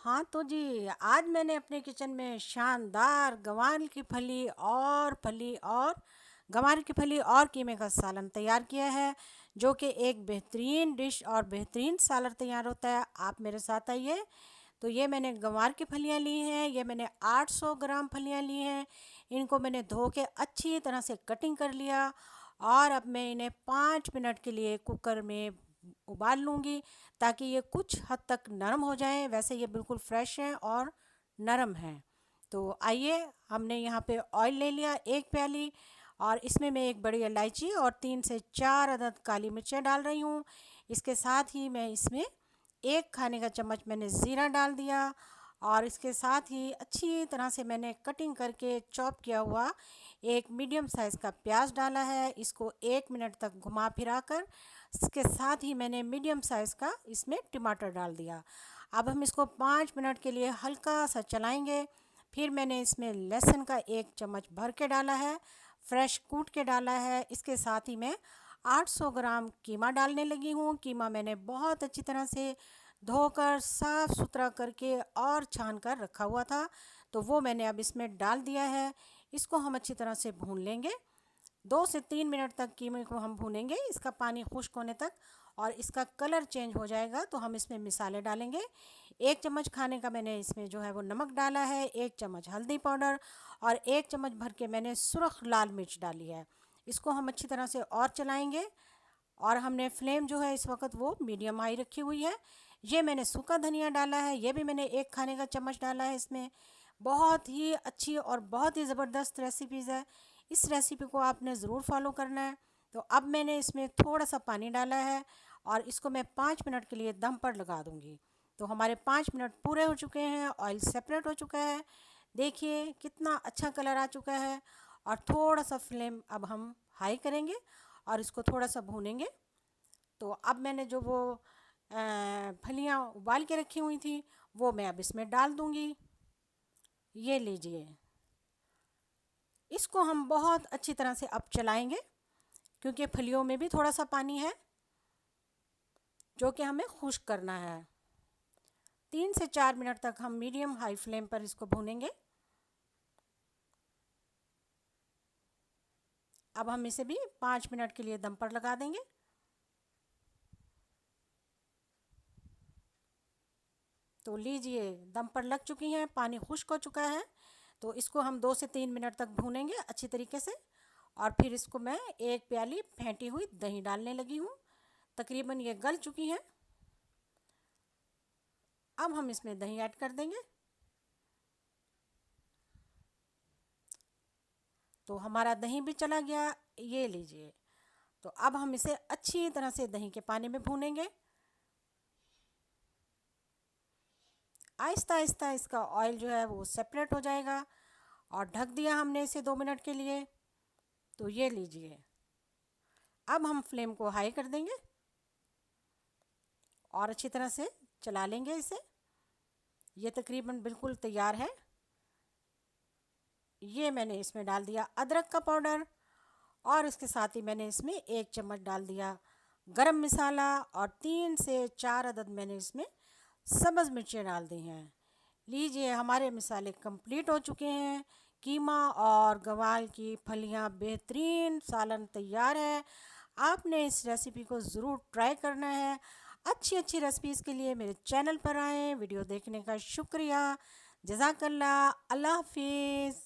हाँ, तो जी, आज मैंने अपने किचन में शानदार गंवार की फली और कीमे का सालन तैयार किया है, जो कि एक बेहतरीन डिश और बेहतरीन सालन तैयार होता है। आप मेरे साथ आइए। तो ये मैंने गंवार की फलियाँ ली हैं, ये मैंने 800 ग्राम फलियाँ ली हैं। इनको मैंने धो के अच्छी तरह से कटिंग कर लिया और अब मैं इन्हें 5 मिनट के लिए कुकर में उबाल लूँगी, ताकि ये कुछ हद तक नरम हो जाएं। वैसे ये बिल्कुल फ्रेश हैं और नरम हैं। तो आइए, हमने यहाँ पे ऑयल ले लिया 1 प्याली, और इसमें मैं एक बड़ी इलायची और 3 से 4 अदद काली मिर्चें डाल रही हूँ। इसके साथ ही मैं इसमें 1 खाने का चम्मच मैंने ज़ीरा डाल दिया, और इसके साथ ही अच्छी तरह से मैंने कटिंग करके चॉप किया हुआ एक मीडियम साइज़ का प्याज डाला है। इसको 1 मिनट तक घुमा फिरा कर, इसके साथ ही मैंने मीडियम साइज़ का इसमें टमाटर डाल दिया। अब हम इसको 5 मिनट के लिए हल्का सा चलाएंगे। फिर मैंने इसमें लहसुन का 1 चम्मच भर के डाला है, फ्रेश कूट के डाला है। इसके साथ ही मैं 800 ग्राम कीमा डालने लगी हूँ। कीमा मैंने बहुत अच्छी तरह से धोकर साफ़ सुथरा करके और छान कर रखा हुआ था, तो वो मैंने अब इसमें डाल दिया है। इसको हम अच्छी तरह से भून लेंगे। 2 से 3 मिनट तक कीमे को हम भूनेंगे, इसका पानी खुश्क होने तक, और इसका कलर चेंज हो जाएगा तो हम इसमें मिसाले डालेंगे। 1 चम्मच खाने का मैंने इसमें जो है वो नमक डाला है, 1 चम्मच हल्दी पाउडर, और 1 चम्मच भर के मैंने सुरख लाल मिर्च डाली है। इसको हम अच्छी तरह से और चलाएंगे, और हमने फ्लेम जो है इस वक्त वो मीडियम हाई रखी हुई है। ये मैंने सूखा धनिया डाला है, ये भी मैंने 1 खाने का चम्मच डाला है इसमें। बहुत ही अच्छी और बहुत ही ज़बरदस्त रेसिपीज़ है। इस रेसिपी को आपने ज़रूर फॉलो करना है। तो अब मैंने इसमें थोड़ा सा पानी डाला है, और इसको मैं 5 मिनट के लिए दम पर लगा दूंगी। तो हमारे 5 मिनट पूरे हो चुके हैं, ऑयल सेपरेट हो चुका है। देखिए कितना अच्छा कलर आ चुका है। और थोड़ा सा फ्लेम अब हम हाई करेंगे और इसको थोड़ा सा भूनेंगे। तो अब मैंने जो वो फलियाँ उबाल के रखी हुई थी, वो मैं अब इसमें डाल दूंगी। ये लीजिए, इसको हम बहुत अच्छी तरह से अब चलाएंगे, क्योंकि फलियों में भी थोड़ा सा पानी है जो कि हमें खुश्क करना है। 3 से 4 मिनट तक हम मीडियम हाई फ्लेम पर इसको भूनेंगे। अब हम इसे भी 5 मिनट के लिए दम पर लगा देंगे। तो लीजिए, दम पर लग चुकी हैं, पानी खुश्क हो चुका है। तो इसको हम 2 से 3 मिनट तक भूनेंगे अच्छी तरीके से, और फिर इसको मैं 1 प्याली फेंटी हुई दही डालने लगी हूँ। तकरीबन ये गल चुकी हैं। अब हम इसमें दही ऐड कर देंगे। तो हमारा दही भी चला गया, ये लीजिए। तो अब हम इसे अच्छी तरह से दही के पानी में भूनेंगे। आहिस्ता आहिस्ता इसका ऑयल जो है वो सेपरेट हो जाएगा, और ढक दिया हमने इसे 2 मिनट के लिए। तो ये लीजिए, अब हम फ्लेम को हाई कर देंगे और अच्छी तरह से चला लेंगे इसे। ये तकरीबन बिल्कुल तैयार है। ये मैंने इसमें डाल दिया अदरक का पाउडर, और इसके साथ ही मैंने इसमें 1 चम्मच डाल दिया गरम मसाला, और 3 से 4 अदद मैंने इसमें सब्ज़ मिर्चें डाल दी हैं। लीजिए, हमारे मसाले कंप्लीट हो चुके हैं। कीमा और गवार की फलियां बेहतरीन सालन तैयार है। आपने इस रेसिपी को ज़रूर ट्राई करना है। अच्छी अच्छी रेसिपीज़ के लिए मेरे चैनल पर आएँ। वीडियो देखने का शुक्रिया। जज़ाकल्लाह। अल्लाह हाफिज़।